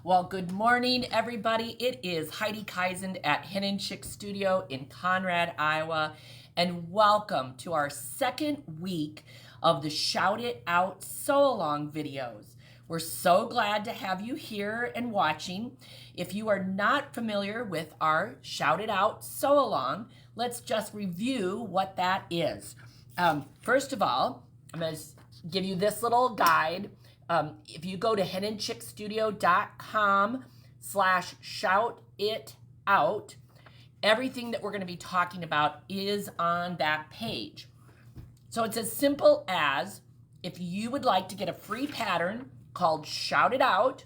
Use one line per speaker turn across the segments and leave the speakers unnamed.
Well, good morning, everybody. It is Heidi Kaisen at Hen and Chick Studio in Conrad, Iowa, and welcome to our second week of the Shout It Out Sew-Along videos. We're so glad to have you here and watching. If you are not familiar with our Shout It Out Sew-Along, let's just review what that is. First of all, I'm going to give you this little guide. If you go to henandchickstudio.com/shoutitout, everything that we're going to be talking about is on that page. So it's as simple as, if you would like to get a free pattern called Shout It Out,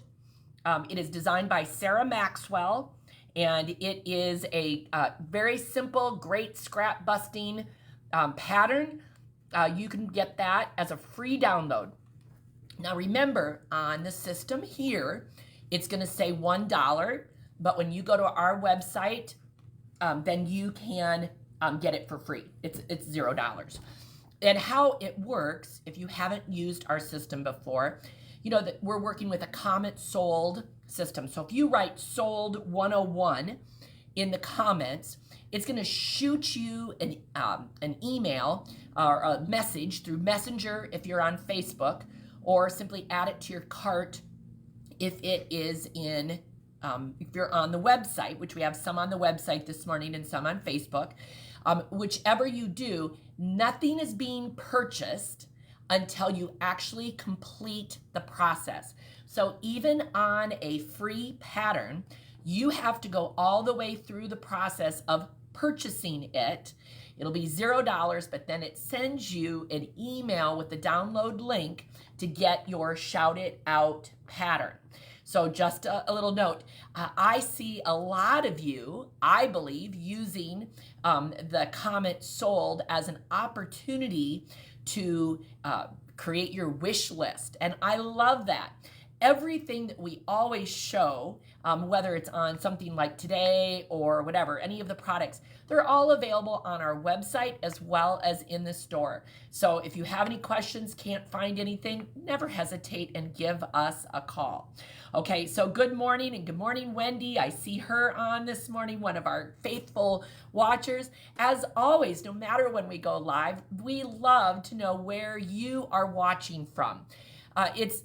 it is designed by Sarah Maxwell, and it is a very simple, great scrap busting pattern. You can get that as a free download. Now remember, on the system here, it's going to say $1, but when you go to our website, then you can get it for free. It's $0. And how it works, if you haven't used our system before, you know that we're working with a comment sold system. So if you write sold 101 in the comments, it's going to shoot you an email or a message through Messenger if you're on Facebook, or simply add it to your cart if it is in, if you're on the website, which we have some on the website this morning and some on Facebook. Whichever you do, nothing is being purchased until you actually complete the process. So even on a free pattern, you have to go all the way through the process of purchasing it. It'll be $0, but then it sends you an email with the download link to get your Shout It Out pattern. So just a little note, I see a lot of you, I believe, using the comment sold as an opportunity to create your wish list. And I love that. Everything that we always show, whether it's on something like today or whatever, any of the products, they're all available on our website as well as in the store. So if you have any questions, can't find anything, never hesitate and give us a call. Okay, so good morning, and good morning, Wendy. I see her on this morning, one of our faithful watchers. As always, no matter when we go live, we love to know where you are watching from. It's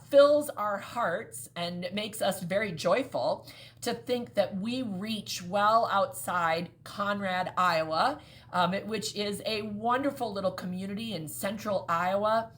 fills our hearts and makes us very joyful to think that we reach well outside Conrad, Iowa, which is a wonderful little community in central Iowa,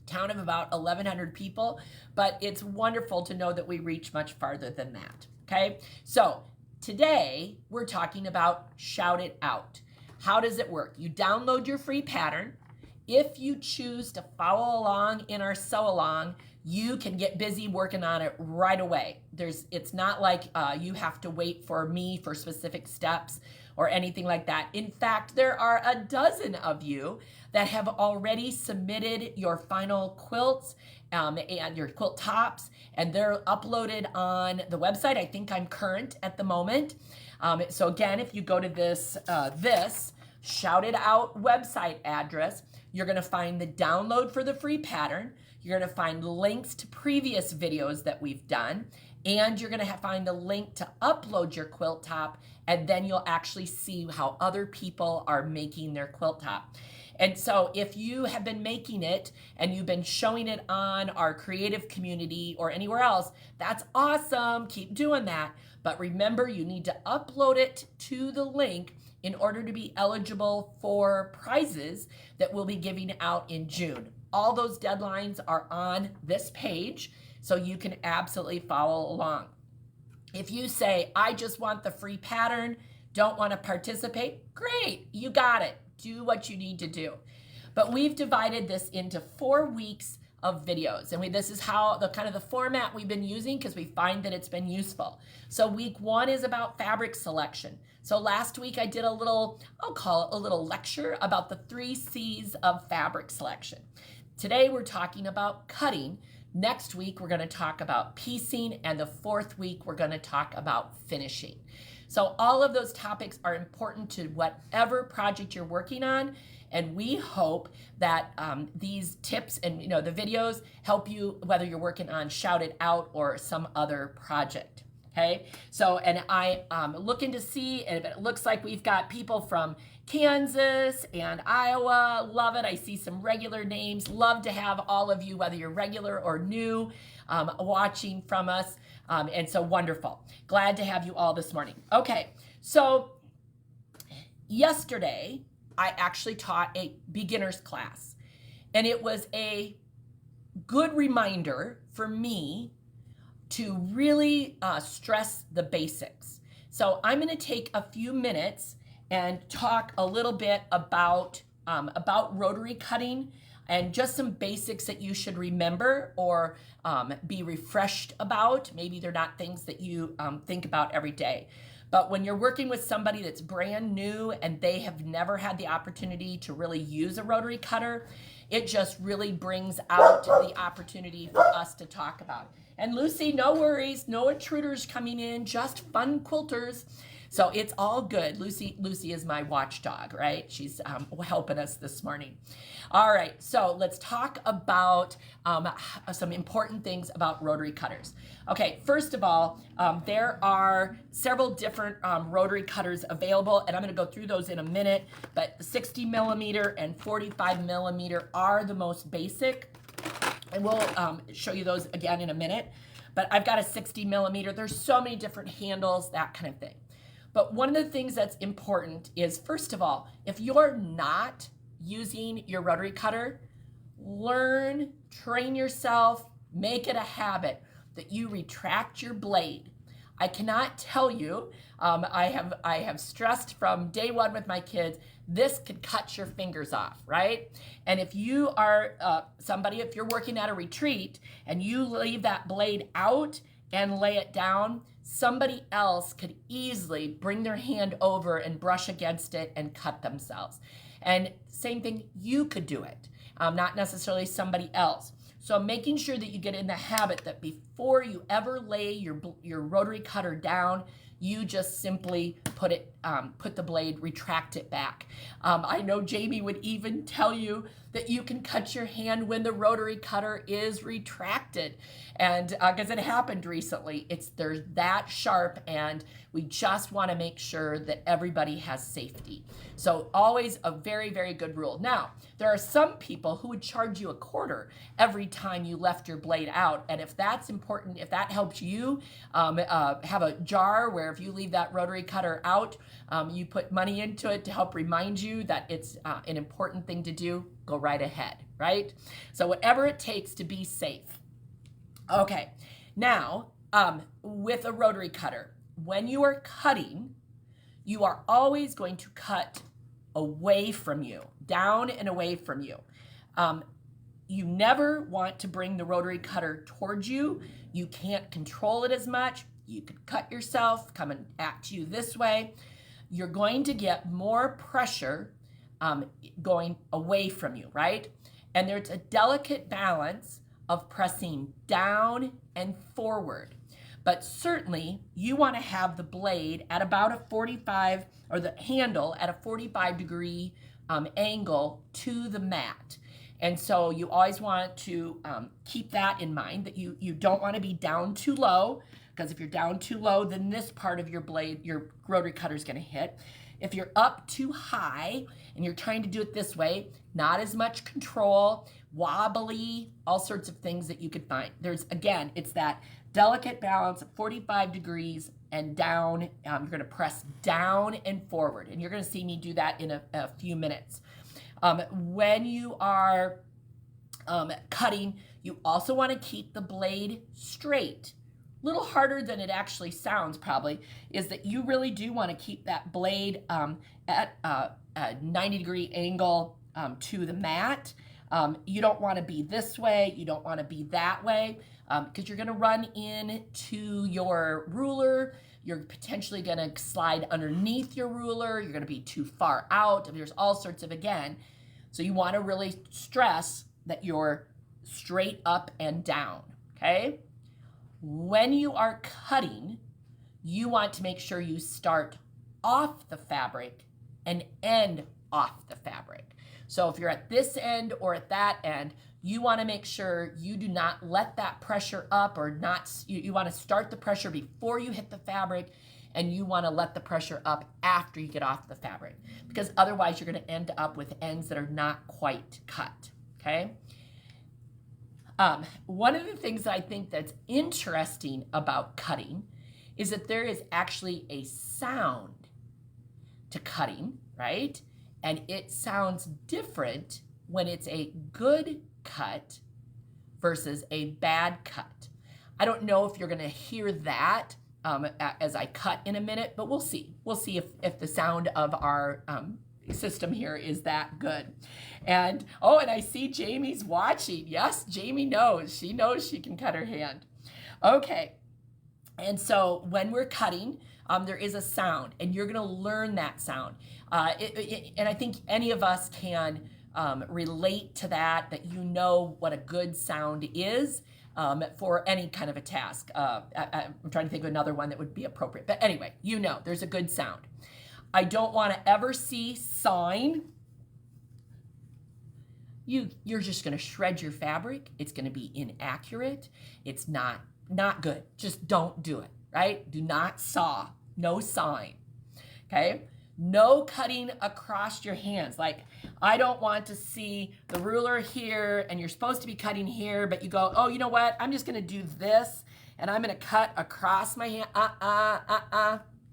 town of about 1,100 people, but it's wonderful to know that we reach much farther than that, okay? So today we're talking about Shout It Out. How does it work? You download your free pattern. If you choose to follow along in our sew along, you can get busy working on it right away. It's not like you have to wait for me for specific steps or anything like that. In fact, there are a dozen of you that have already submitted your final quilts and your quilt tops, and they're uploaded on the website. I think I'm current at the moment. So again, if you go to this Shout It Out website address, you're going to find the download for the free pattern. You're going to find links to previous videos that we've done, and you're going to find a link to upload your quilt top, and then you'll actually see how other people are making their quilt top. And so if you have been making it and you've been showing it on our creative community or anywhere else, that's awesome. Keep doing that. But remember, you need to upload it to the link in order to be eligible for prizes that we'll be giving out in June. All those deadlines are on this page, so you can absolutely follow along. If you say, I just want the free pattern, don't want to participate, great, you got it. Do what you need to do. But we've divided this into 4 weeks of videos, and this is how the format we've been using, because we find that it's been useful. So week 1 is about fabric selection. So last week I did a little, I'll call it a little lecture about the 3 C's of fabric selection. Today we're talking about cutting. Next week we're going to talk about piecing, and the 4th week we're going to talk about finishing. So all of those topics are important to whatever project you're working on. And we hope that these tips and the videos help you whether you're working on Shout It Out or some other project. Okay, so and I'm looking to see, and it looks like we've got people from Kansas and Iowa. Love it. I see some regular names. Love to have all of you, whether you're regular or new, watching from us. And so wonderful. Glad to have you all this morning. Okay, so yesterday I actually taught a beginner's class, and it was a good reminder for me to really stress the basics. So I'm going to take a few minutes and talk a little bit about rotary cutting and just some basics that you should remember or be refreshed about. Maybe they're not things that you think about every day. But when you're working with somebody that's brand new and they have never had the opportunity to really use a rotary cutter, it just really brings out the opportunity for us to talk about. And Lucy, no worries, no intruders coming in, just fun quilters. So it's all good. Lucy is my watchdog, right? She's helping us this morning. All right, so let's talk about some important things about rotary cutters. Okay, first of all, there are several different rotary cutters available, and I'm going to go through those in a minute, but 60 millimeter and 45 millimeter are the most basic, and we'll show you those again in a minute. But I've got a 60 millimeter. There's so many different handles, that kind of thing. But one of the things that's important is, first of all, if you're not using your rotary cutter, learn, train yourself, make it a habit that you retract your blade. I cannot tell you, I have stressed from day one with my kids, this could cut your fingers off, right? And if you are if you're working at a retreat and you leave that blade out and lay it down, somebody else could easily bring their hand over and brush against it and cut themselves. And same thing, you could do it, not necessarily somebody else. So making sure that you get in the habit that before you ever lay your rotary cutter down, you just simply put the blade, retract it back. I know Jamie would even tell you that you can cut your hand when the rotary cutter is retracted. And because it happened recently, they're that sharp, and we just want to make sure that everybody has safety. So always a very, very good rule. Now, there are some people who would charge you $0.25 every time you left your blade out. And if that's important, if that helps you have a jar where if you leave that rotary cutter out, you put money into it to help remind you that it's an important thing to do, go right ahead, right? So whatever it takes to be safe. Okay, now with a rotary cutter, when you are cutting, you are always going to cut away from you, down and away from you. You never want to bring the rotary cutter towards you. You can't control it as much. You could cut yourself coming at you this way. You're going to get more pressure going away from you, right? And there's a delicate balance of pressing down and forward. But certainly you want to have the blade at about a 45, or the handle at a 45-degree angle to the mat. And so you always want to keep that in mind, that you don't want to be down too low, because if you're down too low, then this part of your blade, your rotary cutter, is going to hit. If you're up too high and you're trying to do it this way, not as much control, wobbly, all sorts of things that you could find. Again, it's that delicate balance of 45 degrees and down. You're going to press down and forward, and you're going to see me do that in a few minutes. When you are cutting, you also want to keep the blade straight. A little harder than it actually sounds probably is that you really do want to keep that blade at a 90-degree angle to the mat. You don't want to be this way, you don't want to be that way, because you're going to run into your ruler. You're potentially going to slide underneath your ruler. You're going to be too far out. There's all sorts of, again, so you want to really stress that you're straight up and down, okay? When you are cutting, you want to make sure you start off the fabric and end off the fabric. So if you're at this end or at that end, you want to make sure you do not let that pressure up, or not, you want to start the pressure before you hit the fabric, and you want to let the pressure up after you get off the fabric, because otherwise you're going to end up with ends that are not quite cut, okay? One of the things that I think that's interesting about cutting is that there is actually a sound to cutting, right? And it sounds different when it's a good cut versus a bad cut. I don't know if you're going to hear that as I cut in a minute, but we'll see. We'll see if the sound of our system here is that good. And oh, and I see Jamie's watching. Yes, Jamie knows. She knows she can cut her hand. Okay. And so when we're cutting, there is a sound, and you're going to learn that sound. And I think any of us can relate to that you know what a good sound is for any kind of a task. I'm trying to think of another one that would be appropriate. But anyway, you know, there's a good sound. I don't want to ever see sawing. You're just going to shred your fabric. It's going to be inaccurate. It's not good. Just don't do it, right? Do not saw. No sawing, okay? No cutting across your hands. Like, I don't want to see the ruler here, and you're supposed to be cutting here, but you go, oh, you know what? I'm just going to do this, and I'm going to cut across my hand.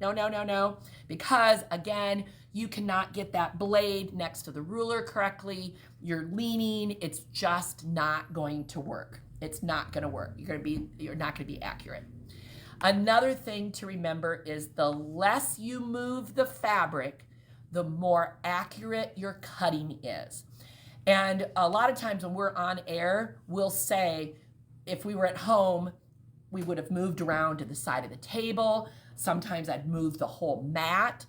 No. Because, again, you cannot get that blade next to the ruler correctly. You're leaning. It's just not going to work. It's not going to work. You're not going to be accurate. Another thing to remember is the less you move the fabric, the more accurate your cutting is. And a lot of times when we're on air, we'll say, if we were at home, we would have moved around to the side of the table. Sometimes I'd move the whole mat.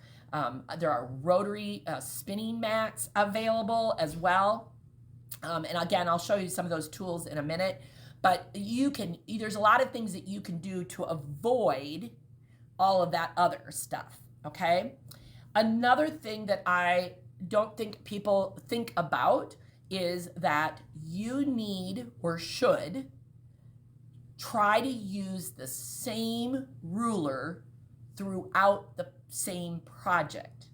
There are rotary spinning mats available as well. And again, I'll show you some of those tools in a minute. But there's a lot of things that you can do to avoid all of that other stuff, okay? Another thing that I don't think people think about is that you need, or should, try to use the same ruler throughout the same project,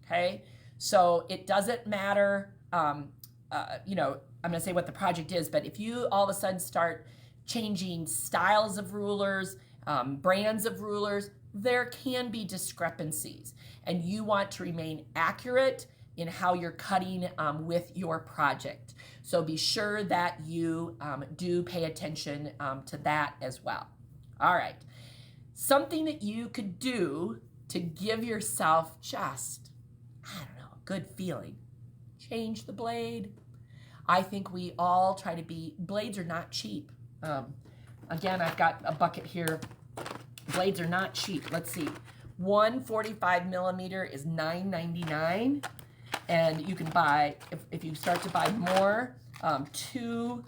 okay? So it doesn't matter, I'm going to say what the project is, but if you all of a sudden start changing styles of rulers, brands of rulers, there can be discrepancies, and you want to remain accurate in how you're cutting with your project. So be sure that you do pay attention to that as well. All right. Something that you could do to give yourself just, a good feeling. Change the blade. I think we all try to blades are not cheap. Again, I've got a bucket here. Blades are not cheap. Let's see. One 45 millimeter is $9.99. And you can buy, if you start to buy more, 2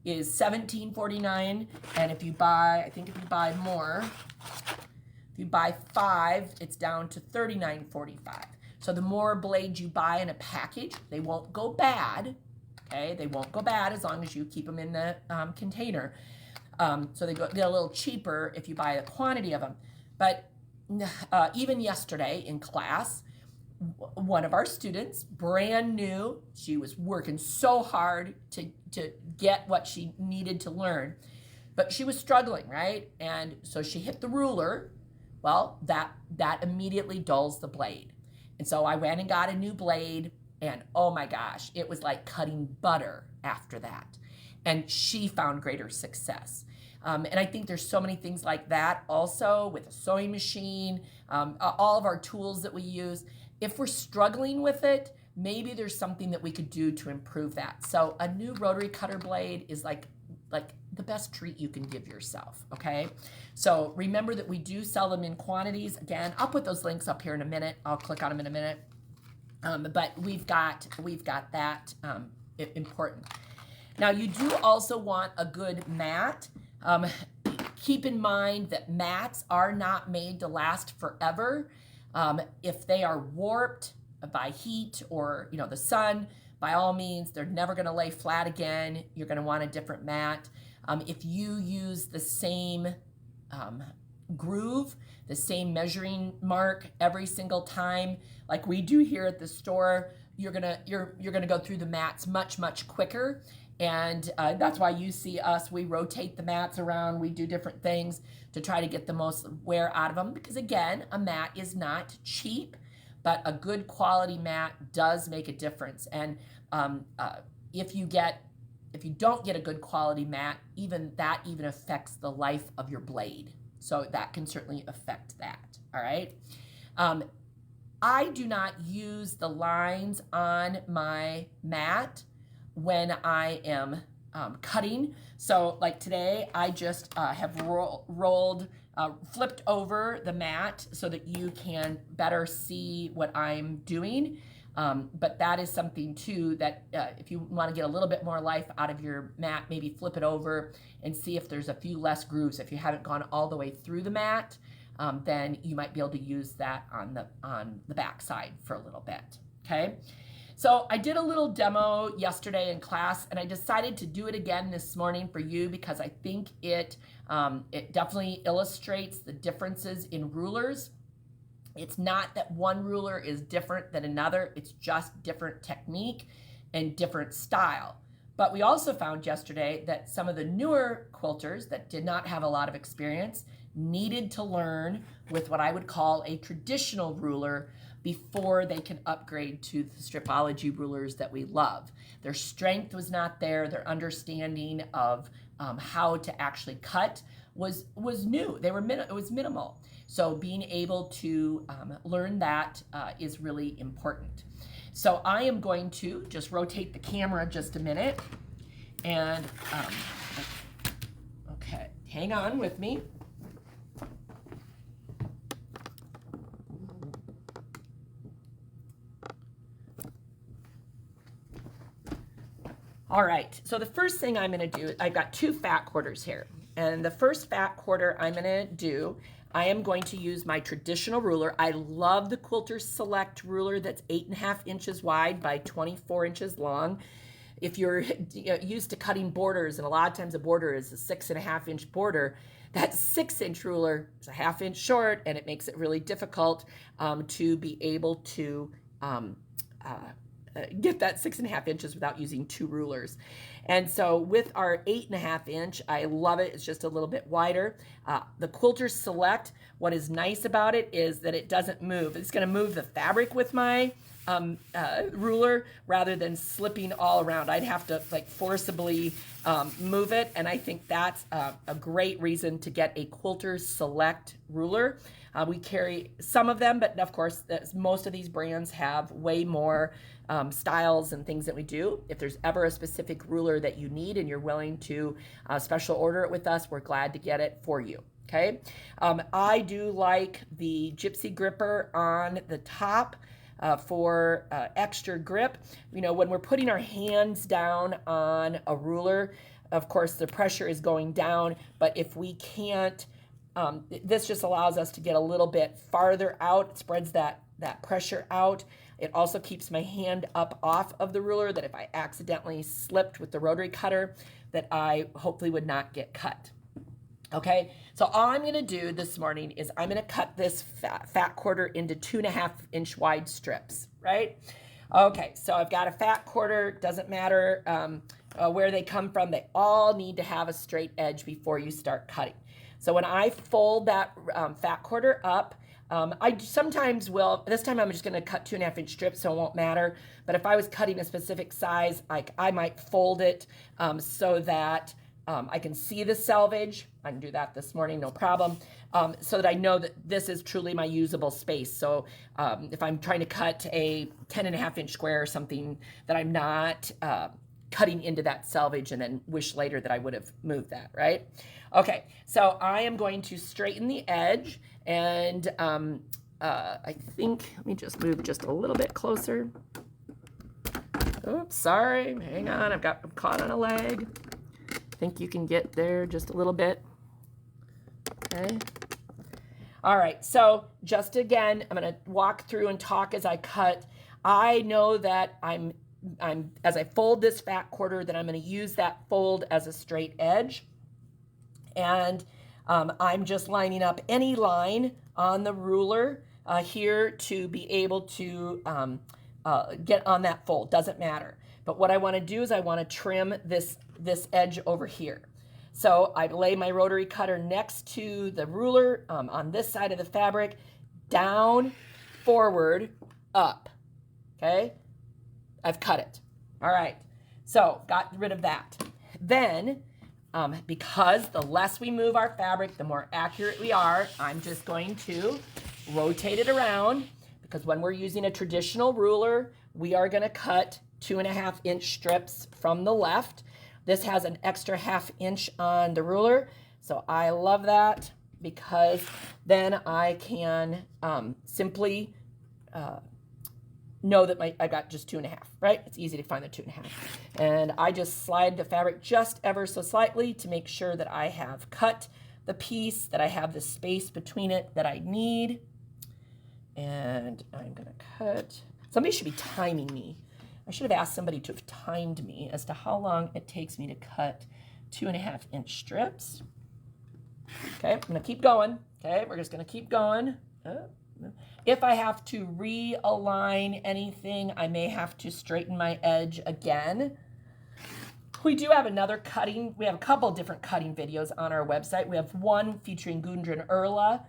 is $17.49. And if you buy more, if you buy 5, it's down to $39.45. So the more blades you buy in a package, they won't go bad. Okay, they won't go bad as long as you keep them in the container. So they get a little cheaper if you buy a quantity of them. But even yesterday in class, one of our students, brand new, she was working so hard to get what she needed to learn, but she was struggling, right? And so she hit the ruler. Well, that immediately dulls the blade. And so I went and got a new blade. And oh my gosh, it was like cutting butter after that. And she found greater success. And I think there's so many things like that also with a sewing machine, all of our tools that we use. If we're struggling with it, maybe there's something that we could do to improve that. So a new rotary cutter blade is like the best treat you can give yourself, okay? So remember that we do sell them in quantities. Again, I'll put those links up here in a minute. I'll click on them in a minute. But we've got that important. Now you do also want a good mat. Keep in mind that mats are not made to last forever. If they are warped by heat or the sun, by all means, they're never going to lay flat again. You're going to want a different mat. If you use the same groove, the same measuring mark every single time, like we do here at the store, you're gonna go through the mats much quicker. And that's why you see us, we rotate the mats around, we do different things to try to get the most wear out of them, because again, a mat is not cheap, but a good quality mat does make a difference. And if you don't get a good quality mat, even affects the life of your blade. So that can certainly affect that, all right? I do not use the lines on my mat when I am cutting. So like today, I just have flipped over the mat so that you can better see what I'm doing. But that is something too that if you want to get a little bit more life out of your mat, maybe flip it over and see if there's a few less grooves. If you haven't gone all the way through the mat, then you might be able to use that on the back side for a little bit, okay? So I did a little demo yesterday in class, and I decided to do it again this morning for you because I think it definitely illustrates the differences in rulers. It's not that one ruler is different than another, it's just different technique and different style. But we also found yesterday that some of the newer quilters that did not have a lot of experience needed to learn with what I would call a traditional ruler before they can upgrade to the Stripology rulers that we love. Their strength was not there, their understanding of how to actually cut was new. It was minimal. So being able to learn that is really important. So I am going to just rotate the camera just a minute. And, okay, hang on with me. All right, so the first thing I'm gonna do, I've got 2 fat quarters here. And the first fat quarter I'm gonna do, I am going to use my traditional ruler. I love the Quilter Select ruler that's 8.5 inches wide by 24 inches long. If you're used to cutting borders, and a lot of times a border is a 6.5 inch border, that 6-inch ruler is a 1/2 inch short, and it makes it really difficult to be able to get that 6.5 inches without using 2 rulers. And so with our 8.5 inch, I love it. It's just a little bit wider. The Quilter Select, what is nice about it is that it doesn't move. It's going to move the fabric with my ruler rather than slipping all around. I'd have to like forcibly move it, and I think that's a great reason to get a Quilter Select ruler. We carry some of them, but of course most of these brands have way more styles and things that we do. If there's ever a specific ruler that you need and you're willing to special order it with us, we're glad to get it for you. Okay, I do like the Gypsy gripper on the top for extra grip. You know, when we're putting our hands down on a ruler, of course the pressure is going down, but if we can't, this just allows us to get a little bit farther out. It spreads that pressure out. It also keeps my hand up off of the ruler, that if I accidentally slipped with the rotary cutter, that I hopefully would not get cut. Okay, so all I'm going to do this morning is I'm going to cut this fat quarter into 2.5 inch wide strips, right? Okay, so I've got a fat quarter. Doesn't matter where they come from. They all need to have a straight edge before you start cutting. So when I fold that fat quarter up, I sometimes will, this time I'm just going to cut 2.5 inch strips, so it won't matter. But if I was cutting a specific size, like I might fold it so that I can see the selvage. I can do that this morning, no problem. So that I know that this is truly my usable space. So if I'm trying to cut a 10.5 inch square or something, that I'm not cutting into that selvage and then wish later that I would have moved that, right? Okay, so I am going to straighten the edge, and I think, let me just move just a little bit closer. Oops, sorry, hang on, I'm caught on a leg. I think you can get there just a little bit. Okay. All right, so just again, I'm gonna walk through and talk as I cut. I know that I'm as I fold this fat quarter, that I'm gonna use that fold as a straight edge. And I'm just lining up any line on the ruler here to be able to get on that fold, doesn't matter. But what I wanna do is I wanna trim this edge over here. So I lay my rotary cutter next to the ruler on this side of the fabric, down, forward, up, okay? I've cut it. All right, so got rid of that. Then, because the less we move our fabric, the more accurate we are, I'm just going to rotate it around, because when we're using a traditional ruler, we are gonna cut 2.5 inch strips from the left. This has an extra 1/2 inch on the ruler, so I love that, because then I can simply know that I got just 2.5, right? It's easy to find the 2.5. And I just slide the fabric just ever so slightly to make sure that I have cut the piece, that I have the space between it that I need. And I'm gonna cut. Somebody should be timing me. I should have asked somebody to have timed me as to how long it takes me to cut 2.5 inch strips. Okay, I'm gonna keep going. Okay, we're just gonna keep going. If I have to realign anything, I may have to straighten my edge again. We do have another cutting. We have a couple different cutting videos on our website. We have one featuring Gudrun Erla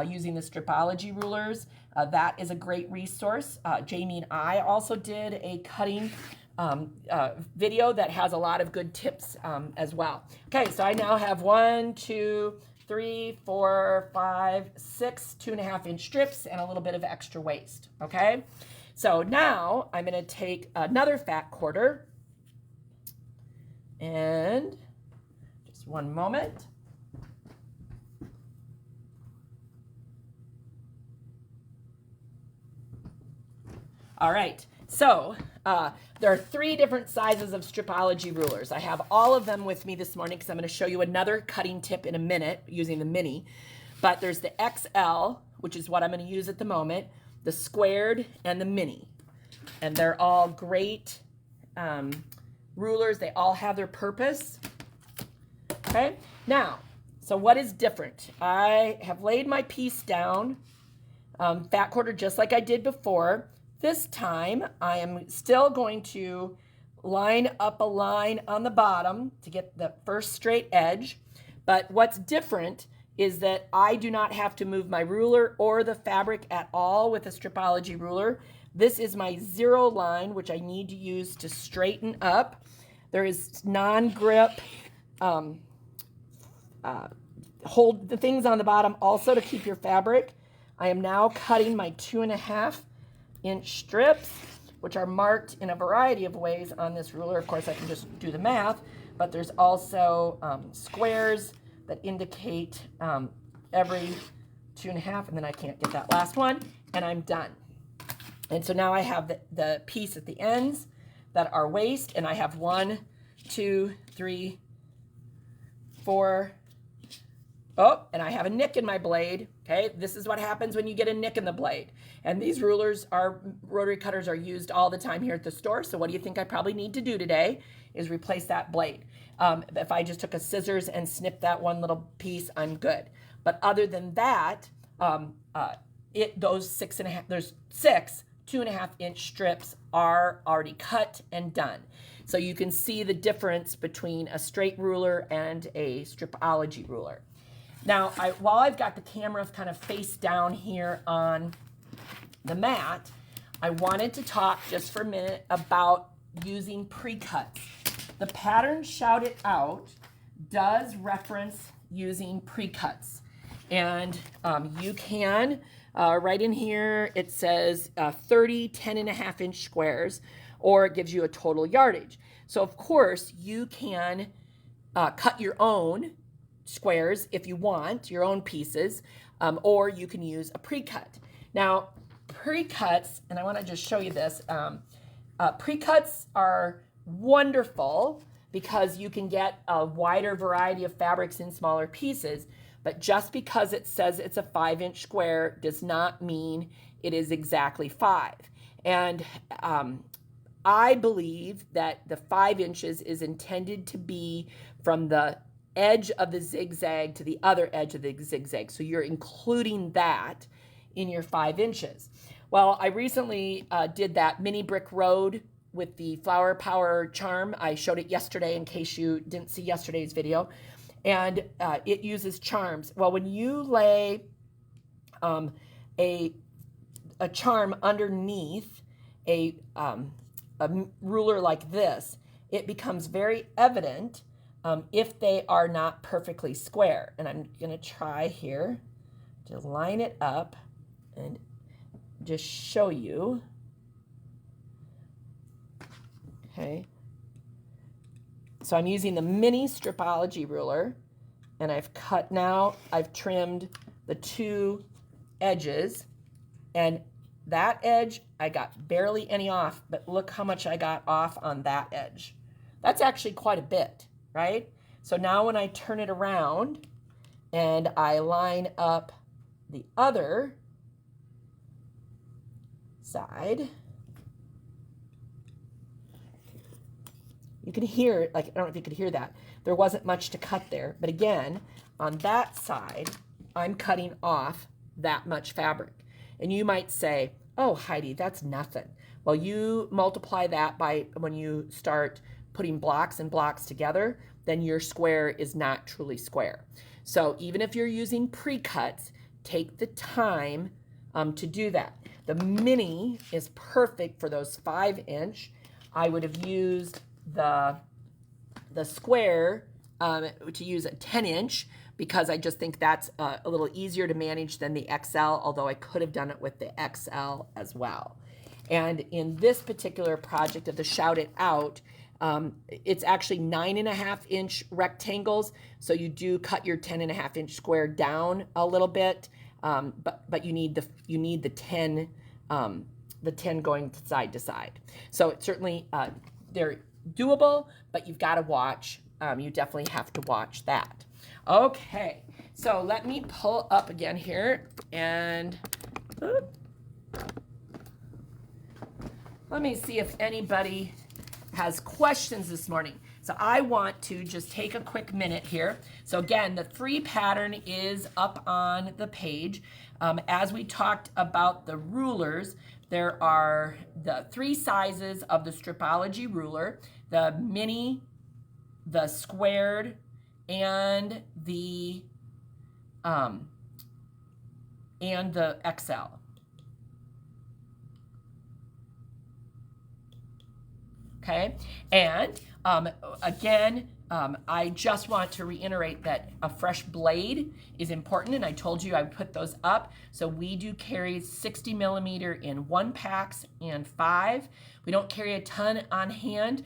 using the Stripology rulers. That is a great resource. Jamie and I also did a cutting video that has a lot of good tips as well. Okay, so I now have 1, 2, 3, 4, 5, 6 2.5 inch strips and a little bit of extra waste. Okay, so now I'm going to take another fat quarter, and just one moment. All right, so there are 3 different sizes of Stripology rulers. I have all of them with me this morning because I'm going to show you another cutting tip in a minute using the mini. But there's the XL, which is what I'm going to use at the moment, the squared, and the mini. And they're all great rulers. They all have their purpose. Okay, now, so what is different? I have laid my piece down, fat quarter just like I did before. This time, I am still going to line up a line on the bottom to get the first straight edge. But what's different is that I do not have to move my ruler or the fabric at all with a Stripology ruler. This is my 0 line, which I need to use to straighten up. There is non-grip, hold the things on the bottom also to keep your fabric. I am now cutting my 2.5 inch strips, which are marked in a variety of ways on this ruler. Of course, I can just do the math, but there's also squares that indicate every 2.5, and then I can't get that last one, and I'm done. And so now I have the piece at the ends that are waste, and I have 1, 2, 3, 4. Oh, and I have a nick in my blade. Okay, this is what happens when you get a nick in the blade. And these rulers, rotary cutters, are used all the time here at the store. So what do you think I probably need to do today is replace that blade. If I just took a scissors and snipped that one little piece, I'm good. But other than that, those 6 2.5 inch strips are already cut and done. So you can see the difference between a straight ruler and a Stripology ruler. Now, while I've got the camera kind of face down here on the mat, I wanted to talk just for a minute about using pre-cuts. The pattern Shout It Out does reference using pre-cuts. And you can, right in here, it says 30 10.5 inch squares, or it gives you a total yardage. So, of course, you can cut your own squares if you want, your own pieces, or you can use a pre-cut. Now, pre-cuts, and I want to just show you this, pre-cuts are wonderful because you can get a wider variety of fabrics in smaller pieces, but just because it says it's a 5-inch square does not mean it is exactly 5. And I believe that the 5 inches is intended to be from the edge of the zigzag to the other edge of the zigzag. So you're including that in your 5 inches. Well, I recently did that mini brick road with the Flower Power charm. I showed it yesterday in case you didn't see yesterday's video. And it uses charms. Well, when you lay a charm underneath a ruler like this, it becomes very evident if they are not perfectly square. And I'm going to try here to line it up and just show you. Okay. So I'm using the mini Stripology ruler, and I've trimmed the 2 edges, and that edge I got barely any off, but look how much I got off on that edge. That's actually quite a bit, right? So now when I turn it around and I line up the other side, you can hear, like, I don't know if you could hear that. There wasn't much to cut there. But again, on that side, I'm cutting off that much fabric. And you might say, oh, Heidi, that's nothing. Well, you multiply that by when you start putting blocks and blocks together, then your square is not truly square. So even if you're using pre-cuts, take the time to do that. The mini is perfect for those 5-inch. I would have used the square to use a 10-inch because I just think that's a little easier to manage than the XL, although I could have done it with the XL as well. And in this particular project of the Shout It Out, it's actually 9.5-inch rectangles, so you do cut your 10.5-inch square down a little bit, but you need the 10 going side to side. So it's certainly they're doable, but you've got to watch. You definitely have to watch that. Okay, so let me pull up again here and let me see if anybody has questions this morning. So I want to just take a quick minute here. So again, the free pattern is up on the page. As we talked about the rulers, there are the 3 sizes of the Stripology ruler: the mini, the squared, and the XL. Okay, and again, I just want to reiterate that a fresh blade is important, and I told you I would put those up. So we do carry 60 millimeter in 1 packs and 5. We don't carry a ton on hand,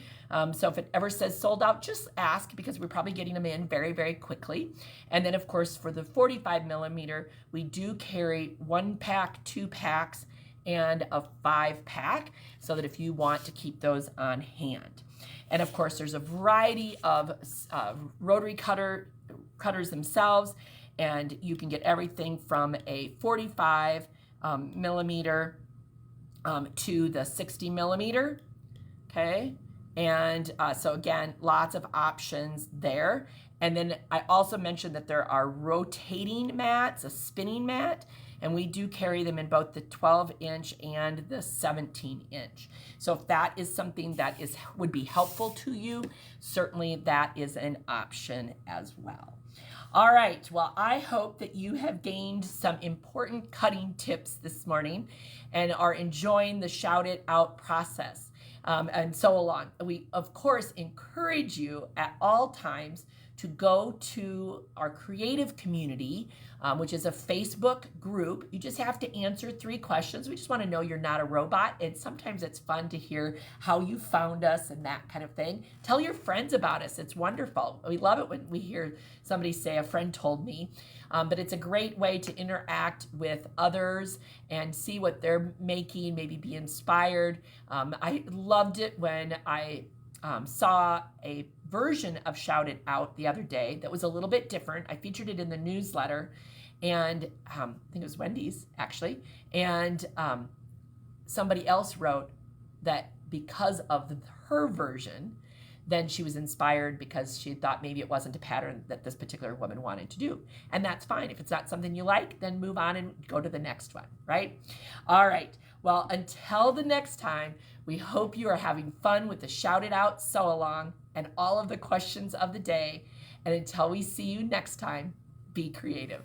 so if it ever says sold out, just ask, because we're probably getting them in very, very quickly. And then of course for the 45 millimeter, we do carry 1 pack, 2 packs, and a 5 pack, so that if you want to keep those on hand. And of course, there's a variety of rotary cutters themselves, and you can get everything from a 45 millimeter to the 60 millimeter, okay? And so again, lots of options there. And then I also mentioned that there are rotating mats, a spinning mat, and we do carry them in both the 12-inch and the 17-inch. So if that is something that would be helpful to you, certainly that is an option as well. All right, well, I hope that you have gained some important cutting tips this morning and are enjoying the Shout It Out process and so along. We, of course, encourage you at all times to go to our creative community, which is a Facebook group. You just have to answer 3 questions. We just want to know you're not a robot, and sometimes it's fun to hear how you found us and that kind of thing. Tell your friends about us. It's wonderful. We love it when we hear somebody say, a friend told me. But it's a great way to interact with others and see what they're making, maybe be inspired. I loved it when I saw a version of Shout It Out the other day that was a little bit different. I featured it in the newsletter, and I think it was Wendy's actually, and somebody else wrote that because of her version, then she was inspired because she thought maybe it wasn't a pattern that this particular woman wanted to do. And that's fine. If it's not something you like, then move on and go to the next one, right? All right. Well, until the next time, we hope you are having fun with the Shout It Out sew along and all of the questions of the day. And until we see you next time, be creative.